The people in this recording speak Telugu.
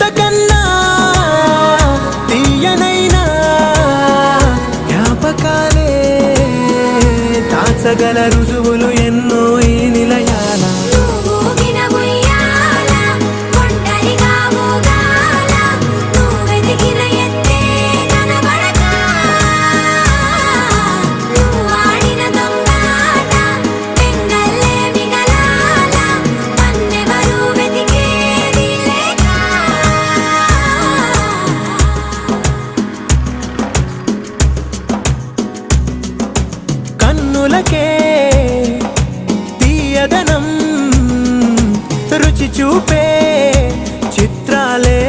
ఇంతకన్నా తీయనైనా జ్ఞాపకాలే దాచగల రుజువులు ఎన్నో ఈ నిలయాల. కన్నులకే తీయదనం రుచి చూపే చిత్రాలే